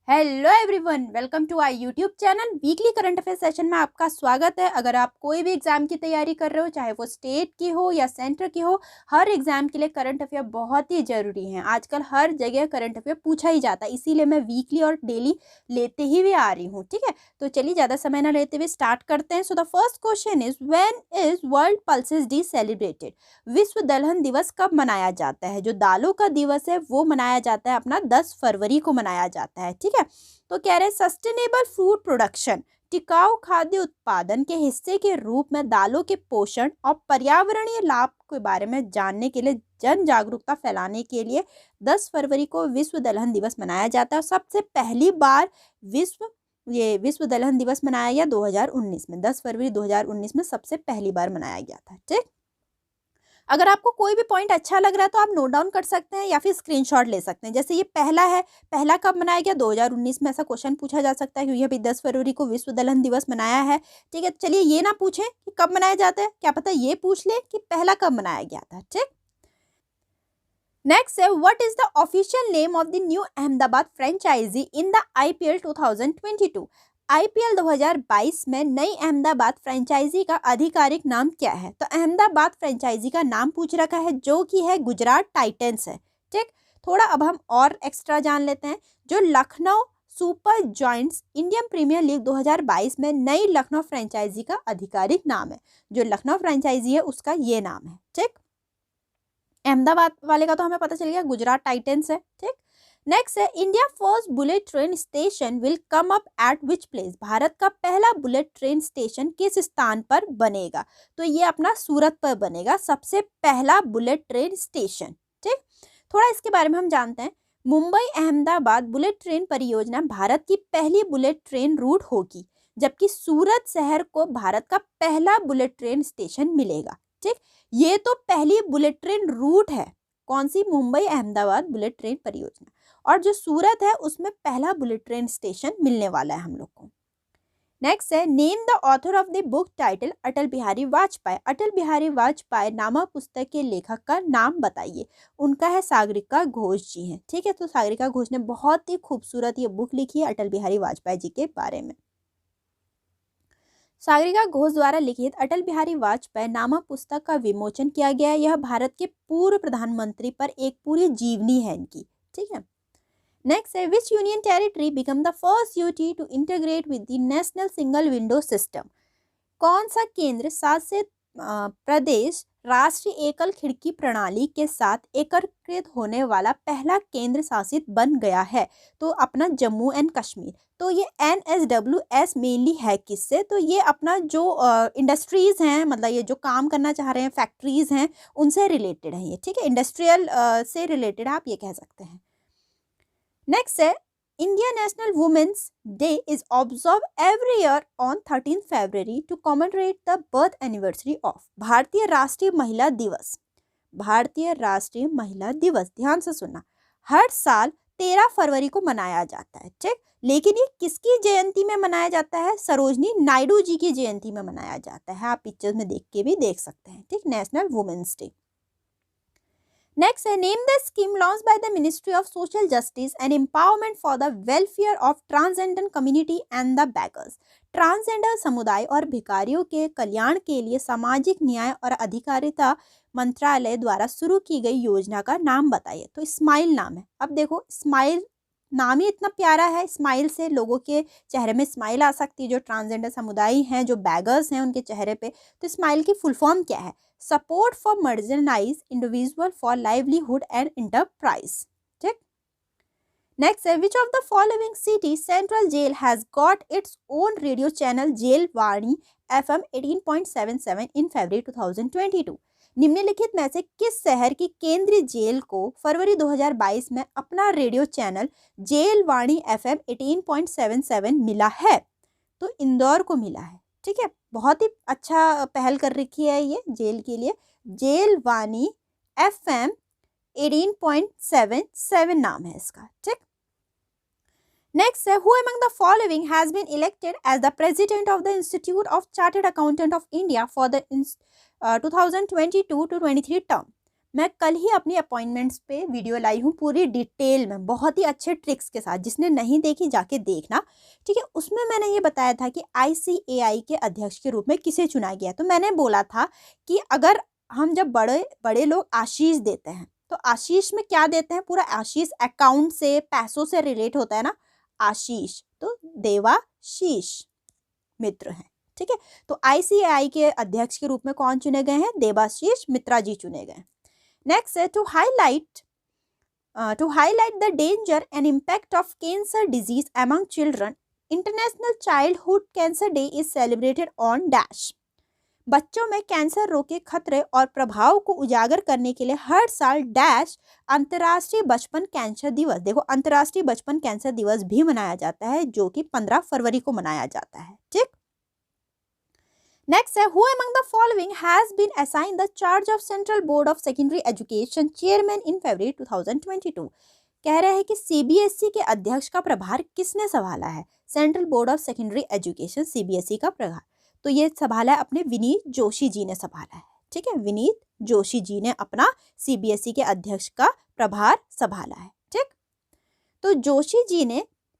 Hello everyone, welcome to our YouTube channel. Weekly current affair session में आपका स्वागत है। अगर आप कोई भी एग्जाम की तैयारी कर रहे हो, चाहे वो स्टेट की हो या सेंटर की हो, हर एग्जाम के लिए करंट अफेयर बहुत ही जरूरी है। आजकल हर जगह करंट अफेयर पूछा ही जाता है, इसीलिए मैं वीकली और डेली लेते ही भी आ रही हूँ। ठीक है, तो चलिए ज़्यादा समय ना लेते हुए स्टार्ट करते हैं। So the first question is, when is world pulses day celebrated? विश्व दलहन दिवस कब मनाया जाता है? जो दालों का दिवस है वो मनाया जाता है अपना 10 फरवरी को मनाया जाता है। ठीक है, तो कह रहे सस्टेनेबल फूड प्रोडक्शन, टिकाऊ खाद्य उत्पादन के हिस्से के रूप में दालों के पोषण और पर्यावरणीय लाभ के बारे में जानने के लिए जन जागरूकता फैलाने के लिए 10 फरवरी को विश्व दलहन दिवस मनाया जाता है। और सबसे पहली बार विश्व दलहन दिवस मनाया गया 2019 में। 10 फरवरी 2019 में सबसे पहली बार मनाया गया था। ठीक, अगर आपको कोई भी पॉइंट अच्छा लग रहा है तो आप नोट डाउन कर सकते हैं या फिर स्क्रीनशॉट ले सकते हैं। जैसे ये पहला है, पहला कब मनाया गया? 2019 में। ऐसा क्वेश्चन पूछा जा सकता है क्योंकि अभी 10 फरवरी को विश्व दलहन दिवस मनाया है। ठीक है, चलिए ये ना पूछें कि कब मनाया जाता है, क्या पता ये पूछ ले कि पहला कब मनाया गया था। ठीक, नेक्स्ट है, what is the official name of the new Ahmedabad franchise in the IPL 2022? IPL 2022 में नई अहमदाबाद फ्रेंचाइजी का आधिकारिक नाम क्या है? तो अहमदाबाद फ्रेंचाइजी का नाम पूछ रखा है जो कि है गुजरात टाइटंस है। ठीक, थोड़ा अब हम और एक्स्ट्रा जान लेते हैं। जो Lucknow super giants Indian premier league 2022 में नई लखनऊ फ्रेंचाइजी का आधिकारिक नाम है। जो लखनऊ फ्रेंचाइजी है उसका ये नाम है। ठीक, अहमदाबाद वाले का तो हमें पता चल गया, गुजरात टाइटंस है। ठीक, नेक्स्ट है, India first bullet train station will come up at which place? Bharat का पहला बुलेट ट्रेन स्टेशन किस स्थान पर बनेगा? तो ये अपना सूरत पर बनेगा सबसे पहला बुलेट ट्रेन स्टेशन। ठीक, थोड़ा इसके बारे में हम जानते हैं। मुंबई अहमदाबाद बुलेट ट्रेन परियोजना भारत की पहली बुलेट ट्रेन रूट होगी, जबकि सूरत शहर को भारत का पहला बुलेट ट्रेन स्टेशन मिलेगा। ठीक, ये तो पहली बुलेट ट्रेन रूट है। कौन सी? मुंबई अहमदाबाद बुलेट ट्रेन परियोजना। और जो सूरत है उसमें पहला बुलेट ट्रेन स्टेशन मिलने वाला है हम लोग को। नेक्स्ट है, name the author of the book title Atal Bihari Vajpayee. Atal Bihari Vajpayee नामक पुस्तक के लेखक का नाम बताइए। उनका है सागरिका घोष जी हैं। ठीक है, तो सागरिका घोष ने बहुत ही खूबसूरत ये बुक लिखी है अटल बिहारी वाजपेयी जी के बारे में। सागरिका घोष द्वारा लिखित अटल बिहारी वाजपेयी नामक पुस्तक का विमोचन किया गया। यह भारत के पूर्व प्रधानमंत्री पर एक पूरी जीवनी है इनकी। ठीक है, नेक्स्ट है, which union territory become the first UT to integrate with the national single window system? कौन सा केंद्र शासित प्रदेश राष्ट्रीय एकल खिड़की प्रणाली के साथ एकीकृत होने वाला पहला केंद्र शासित बन गया है? तो अपना जम्मू एंड कश्मीर। तो ये NSWS मेनली है किससे? तो ये अपना जो इंडस्ट्रीज हैं, मतलब ये जो काम करना चाह रहे हैं, फैक्ट्रीज हैं, उनसे रिलेटेड है ये। ठीक है, इंडस्ट्रियल से रिलेटेड आप ये कह सकते हैं। नेक्स्ट है, India national women's day is observe every year on 13 February to commemorate the birth anniversary of. भारतीय राष्ट्रीय महिला दिवस, भारतीय राष्ट्रीय महिला दिवस, ध्यान से सुनना, हर साल 13 फरवरी को मनाया जाता है। ठीक, लेकिन ये किसकी जयंती में मनाया जाता है? सरोजनी नायडू जी की जयंती में मनाया जाता है। आप पिक्चर्स में देख के भी देख सकते हैं। ठीक, नेशनल वुमेन्स डे। नेक्स्ट है, name the scheme launch by the ministry of social justice and empowerment for the welfare of transgender community and the beggars. Transgender समुदाय और भिखारियों के कल्याण के लिए सामाजिक न्याय और अधिकारिता मंत्रालय द्वारा शुरू की गई योजना का नाम बताइए। तो स्माइल नाम है। अब देखो, स्माइल नाम ही इतना प्यारा है, स्माइल से लोगों के चेहरे में स्माइल आ सकती है। जो ट्रांसजेंडर समुदाय हैं, जो बैगर्स हैं, उनके चेहरे पे। तो स्माइल की फुल फॉर्म क्या है? Support for marginalized individual for livelihood and enterprise. ठीक, नेक्स्ट है, which of the following city central jail has got its own radio channel jail Vani FM 18.77 in February 2022? निम्नलिखित में से किस शहर की केंद्रीय जेल को फरवरी 2022 में अपना radio channel jail Vani FM 18.77 मिला है? तो इंदौर को मिला है। ठीक है, बहुत ही अच्छा पहल कर रखी है ये जेल के लिए। जेल वाणी FM 18.77 नाम है इसका। ठीक, नेक्स्ट है, who among the following has been elected as the president of the institute of chartered accountant of India for the 2022 to 23 term? मैं कल ही अपनी अपॉइंटमेंट्स पे वीडियो लाई हूँ पूरी डिटेल में, बहुत ही अच्छे ट्रिक्स के साथ। जिसने नहीं देखी जाके देखना, ठीक है। उसमें मैंने ये बताया था कि ICAI के अध्यक्ष के रूप में किसे चुना गया। तो मैंने बोला था कि अगर हम जब बड़े बड़े लोग आशीष देते हैं तो आशीष में क्या देते हैं, पूरा आशीष अकाउंट से पैसों से रिलेट होता है ना, आशीष, तो देवाशीष मित्र हैं, ठीक है। तो ICAI के अध्यक्ष के रूप में कौन चुने गए हैं, देवाशीष मित्रा जी चुने गए। नेक्स्ट है to highlight the danger and impact of cancer disease among children, international childhood cancer day is celebrated on dash. बच्चों में कैंसर रोग के खतरे और प्रभाव को उजागर करने के लिए हर साल डैश अंतर्राष्ट्रीय बचपन कैंसर दिवस, देखो अंतर्राष्ट्रीय बचपन कैंसर दिवस भी मनाया जाता है, जो कि 15 फरवरी को मनाया जाता है, ठीक। नेक्स्ट है who among the following has been assigned the charge of central board of secondary education chairman in February 2022। कह रहे हैं कि CBSE के अध्यक्ष का प्रभार किसने संभाला है, central board of secondary education CBSE का प्रभार, तो ये संभाला है अपने विनीत जोशी जी ने संभाला है, ठीक है। विनीत जोशी जी ने अपना CBSE के अध्यक्ष का प्रभार संभाला है, ठीक। तो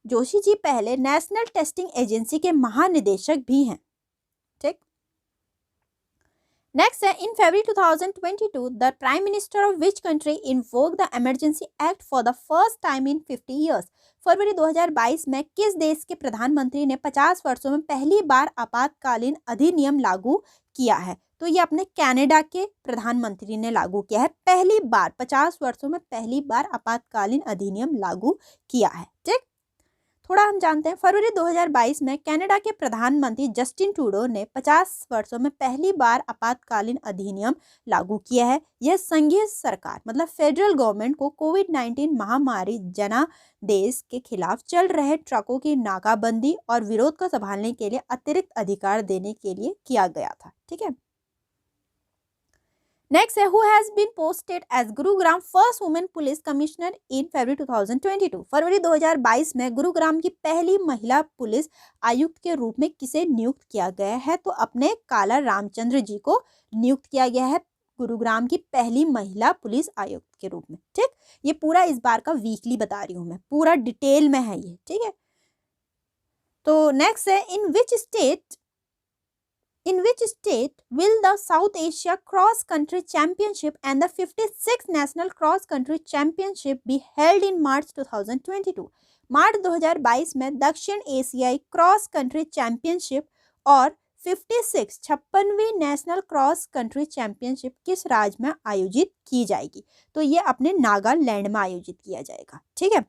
जोशी जी पहले नेशनल टेस्टिंग एजेंसी के महानिदेशक भी हैं, ठीक। नेक्स्ट है in February 2022 the prime minister of which country invoked the emergency act for the first time in 50 years. फरवरी 2022 में किस देश के प्रधानमंत्री ने 50 वर्षों में पहली बार आपातकालीन अधिनियम लागू किया है, तो ये अपने कनाडा के प्रधानमंत्री ने लागू किया है, पहली बार 50 वर्षों में पहली बार आपातकालीन अधिनियम लागू किया है, ठीक। थोड़ा हम जानते हैं, फरवरी 2022 में कनाडा के प्रधानमंत्री जस्टिन ट्रूडो ने 50 वर्षों में पहली बार आपातकालीन अधिनियम लागू किया है। यह संघीय सरकार मतलब फेडरल गवर्नमेंट को कोविड-19 महामारी जनादेश के खिलाफ चल रहे ट्रकों की नाकाबंदी और विरोध को संभालने के लिए अतिरिक्त अधिकार देने के लिए किया गया था, ठीक है। नेक्स्ट है who has been posted as Gurugram first women police commissioner in February 2022। फरवरी 2022 में गुरुग्राम की पहली महिला पुलिस आयुक्त के रूप में किसे नियुक्त किया गया है, तो अपने काला रामचंद्र जी को नियुक्त किया गया है गुरुग्राम की पहली महिला पुलिस आयुक्त के रूप में, ठीक। ये पूरा इस बार का वीकली बता रही हूँ मैं, पूरा डिटेल में है ये, ठीक है। तो नेक्स्ट है In which state will the South Asia Cross Country Championship and the 56th National Cross Country Championship be held in March 2022? मार्च 2022 में दक्षिण एशियाई क्रॉस कंट्री चैंपियनशिप और 56वीं नेशनल क्रॉस कंट्री चैंपियनशिप किस राज्य में आयोजित की जाएगी, तो ये अपने नागालैंड में आयोजित किया जाएगा, ठीक है।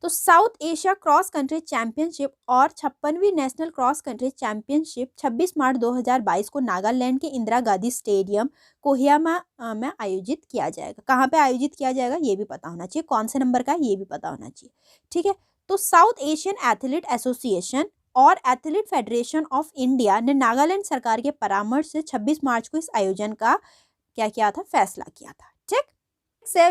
तो south Asia cross country championship और 56वीं नेशनल क्रॉस कंट्री चैंपियनशिप 26 मार्च 2022 को नागालैंड के इंदिरा गांधी स्टेडियम कोहिमा में आयोजित किया जाएगा। कहाँ पे आयोजित किया जाएगा ये भी पता होना चाहिए, कौन से नंबर का है ये भी पता होना चाहिए, ठीक है। तो साउथ एशियन एथलीट एसोसिएशन और एथलीट फेडरेशन ऑफ इंडिया ने नागालैंड सरकार के परामर्श से 26 मार्च को इस आयोजन का क्या किया था, फैसला किया था, ठीक।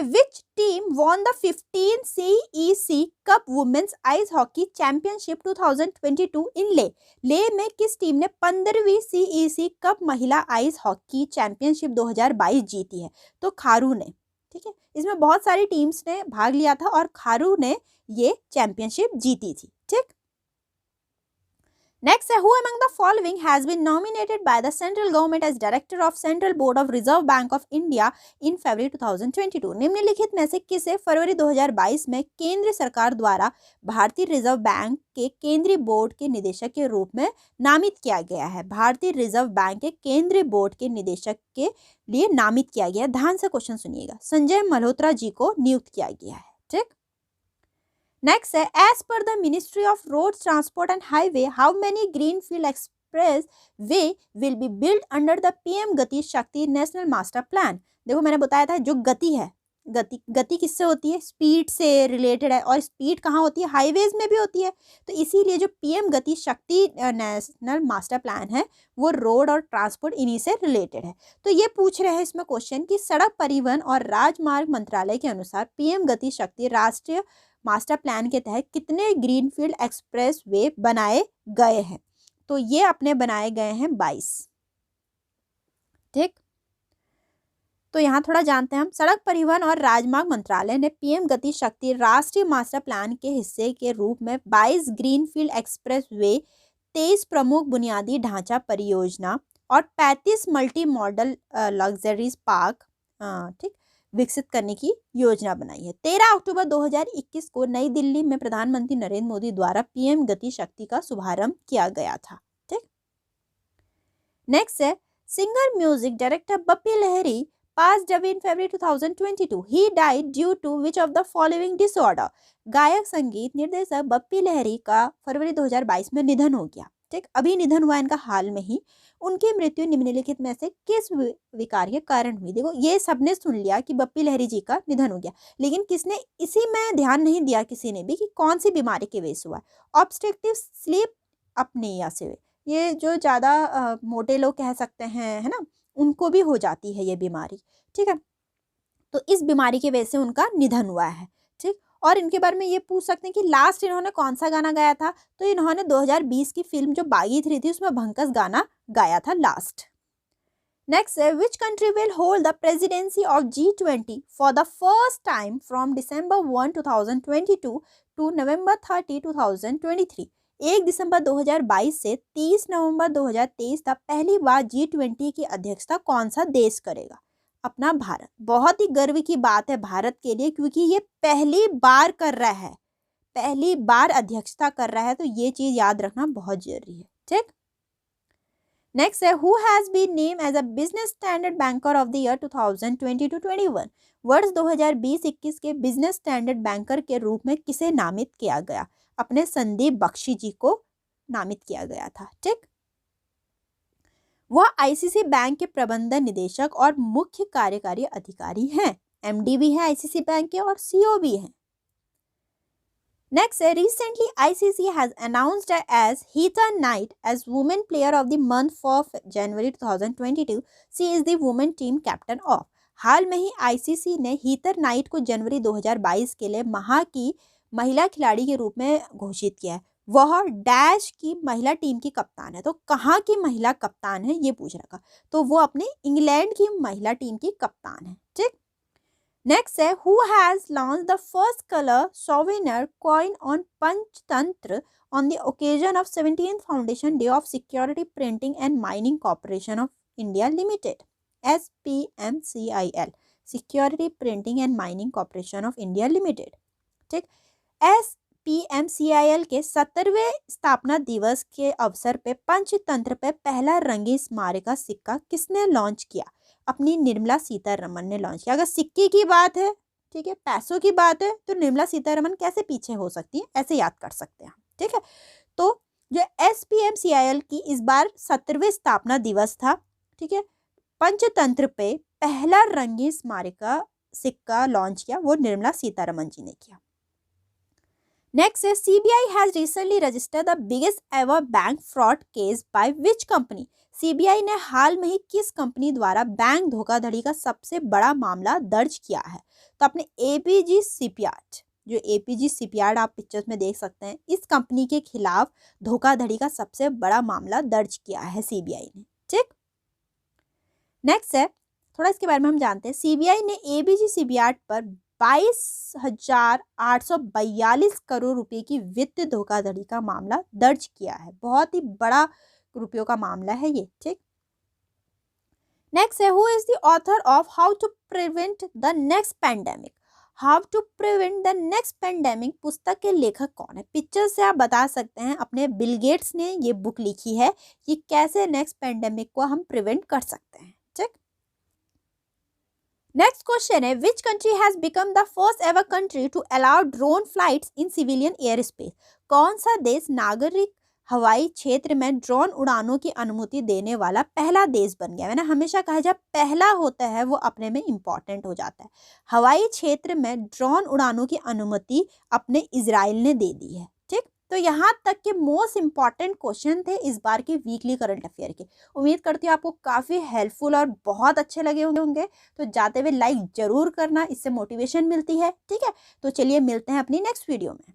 Which team won the 15 CEC Cup Women's Ice Hockey Championship 2022 in ले? ले में किस टीम ने 15वीं CEC कप महिला आइस हॉकी चैंपियनशिप 2022 जीती है, तो खारू ने, ठीक है। इसमें बहुत सारी टीम्स ने भाग लिया था और खारू ने ये चैंपियनशिप जीती थी, ठीक। Next है who among the following has been nominated by the central government as director of Central Board of Reserve Bank of India in February 2022? निम्नलिखित में से किसे फरवरी 2022 में केंद्र सरकार द्वारा भारतीय रिजर्व बैंक के केंद्रीय बोर्ड के निदेशक के रूप में नामित किया गया है, भारतीय रिजर्व बैंक के केंद्रीय बोर्ड के निदेशक के लिए नामित किया गया। ध्यान से क्वेश्चन सुनिएगा, संजय मल्होत्रा जी को नियुक्त किया गया है, ठीक। नेक्स्ट है as per the ministry of road transport and highway how many greenfield express way will be build under the PM Gati शक्ति नेशनल मास्टर प्लान। देखो मैंने बताया था जो गति है, गति किससे होती है, स्पीड से रिलेटेड है, और स्पीड कहाँ होती है, हाईवेज में भी होती है। तो इसीलिए जो PM गति शक्ति नेशनल मास्टर प्लान है वो रोड और ट्रांसपोर्ट इन्हीं से रिलेटेड है। तो ये पूछ रहे हैं इसमें क्वेश्चन कि सड़क परिवहन और राजमार्ग मंत्रालय के अनुसार PM गति शक्ति राष्ट्रीय मास्टर प्लान के तहत कितने ग्रीनफील्ड एक्सप्रेस वे बनाए गए हैं, तो ये अपने बनाए गए हैं 22, ठीक। तो यहाँ थोड़ा जानते हैं हम। सड़क परिवहन और राजमार्ग मंत्रालय ने पीएम गति शक्ति राष्ट्रीय मास्टर प्लान के हिस्से के रूप में 22 ग्रीनफील्ड एक्सप्रेस वे, 23 प्रमुख बुनियादी ढांचा परियोजना और 35 मल्टी मॉडल लग्जरीज पार्क ठीक विकसित करने की योजना बनाई है। 13 अक्टूबर 2021 को नई दिल्ली में प्रधानमंत्री नरेंद्र मोदी द्वारा पीएम गति शक्ति का शुभारंभ किया गया था। ठीक, नेक्स्ट है singer music director Bappi Lahiri passed away in February 2022. He died due to which of the following disorder? गायक संगीत निर्देशक बप्पी लहरी का फरवरी 2022 में निधन हो गया। ठीक, अभी निधन हुआ इनका हाल में ही। उनकी मृत्यु निम्नलिखित में से किस विकार के कारण हुई? देखो ये सबने सुन लिया कि बप्पी लहरी जी का निधन हो गया, लेकिन किसने इसी में ध्यान नहीं दिया किसी ने भी कि कौन सी बीमारी के वजह से हुआ। ऑब्स्ट्रक्टिव स्लीप अपनिया से, ये जो ज़्यादा मोटे लोग कह सकते हैं, है ना, उनको भी हो जाती है ये बीमारी। ठीक है, तो इस बीमारी की वजह से उनका निधन हुआ है। ठीक, और इनके बारे में ये पूछ सकते हैं कि लास्ट इन्होंने कौन सा गाना गाया था? तो इन्होंने 2020 की फिल्म जो बागी 3 थी उसमें भंकस गाना गाया था लास्ट। नेक्स्ट है which country will hold the presidency of G20 for the first time from December 1, 2022 to November 30, 2023। 1 दिसंबर 2022 से 30 नवंबर 2023 तक पहली बार G20 की अध्यक्षता कौन सा देश करेगा? अपना भारत। बहुत ही गर्व की बात है भारत के लिए, क्योंकि ये पहली बार कर रहा है, पहली बार अध्यक्षता कर रहा है, तो ये चीज याद रखना बहुत जरूरी है। ठीक, नेक्स्ट है who has been name as a business standard banker of the year 2020-21। वर्ष 2020-21 के बिजनेस स्टैंडर्ड बैंकर के रूप में किसे नामित किया गया? अपने संदीप बख्शी जी को नामित किया गया था। ठीक, वह आईसीसी बैंक के प्रबंधन निदेशक और मुख्य कार्यकारी अधिकारी हैं। एमडी भी है आईसीसी बैंक के और सीईओ भी हैं। नेक्स्ट है recently ICC has announced as Heather Knight as women player of the month for January 2022। She is the women team captain of. हाल में ही आईसीसी ने हीथर नाइट को जनवरी 2022 के लिए माह की महिला खिलाड़ी के रूप में घोषित किया है। वह डैश की महिला टीम की कप्तान है। तो कहाँ की महिला कप्तान है ये पूछ रखा, तो वो अपने इंग्लैंड की महिला टीम की कप्तान है। ठीक, नेक्स्ट है who has launch the first colour souvenir coin on Panchatantra on the occasion of 17th foundation day of security printing and mining corporation of India limited, SPMCIL, security printing and mining corporation of India limited. ठीक, SPMCIL के 70वें स्थापना दिवस के अवसर पे पंचतंत्र पे पहला रंगीन स्मारक सिक्का किसने लॉन्च किया? अपनी निर्मला सीतारमण ने लॉन्च किया। अगर सिक्के की बात है, ठीक है, पैसों की बात है, तो निर्मला सीतारमण कैसे पीछे हो सकती है, ऐसे याद कर सकते हैं। ठीक है, तो जो SPMCIL की इस बार 70वें स्थापना दिवस था, ठीक है, पंचतंत्र पे पहला रंगीन स्मारक सिक्का लॉन्च किया, वो निर्मला सीतारमण जी ने किया। नेक्स्ट है CBI has recently registered the biggest ever bank fraud case by which company? CBI ने हाल में ही किस कंपनी द्वारा बैंक धोखाधड़ी का सबसे बड़ा मामला दर्ज किया है? तो अपने APG शिपयार्ड, जो APG शिपयार्ड आप पिक्चर्स में देख सकते हैं, इस कंपनी के खिलाफ धोखाधड़ी का सबसे बड़ा मामला दर्ज किया है CBI ने। ठीक, नेक्स्ट है थोड़ा इसके बारे में हम जानते हैं। CBI ने APG शिपयार्ड पर 22,842 करोड़ रुपए की वित्तीय धोखाधड़ी का मामला दर्ज किया है। बहुत ही बड़ा रुपयों का मामला है ये। ठीक, नेक्स्ट है who is the author of how to prevent the next pandemic? How to prevent the next pandemic पुस्तक के लेखक कौन है? पिक्चर से आप बता सकते हैं। अपने बिल गेट्स ने ये बुक लिखी है कि कैसे नेक्स्ट पैंडेमिक को हम प्रिवेंट कर सकते हैं। ठीक, नेक्स्ट क्वेश्चन है which country has become the first ever country to allow drone flights in civilian air space? कौन सा देश नागरिक हवाई क्षेत्र में ड्रोन उड़ानों की अनुमति देने वाला पहला देश बन गया? मैंने हमेशा कहा जब पहला होता है वो अपने में इम्पॉर्टेंट हो जाता है। हवाई क्षेत्र में ड्रोन उड़ानों की अनुमति अपने इजराइल ने दे दी है। ठीक, तो यहाँ तक के मोस्ट इम्पॉर्टेंट क्वेश्चन थे इस बार के वीकली करंट अफेयर के। उम्मीद करती हूँ आपको काफ़ी हेल्पफुल और बहुत अच्छे लगे होंगे। तो जाते हुए लाइक जरूर करना, इससे मोटिवेशन मिलती है। ठीक है, तो चलिए मिलते हैं अपनी नेक्स्ट वीडियो में।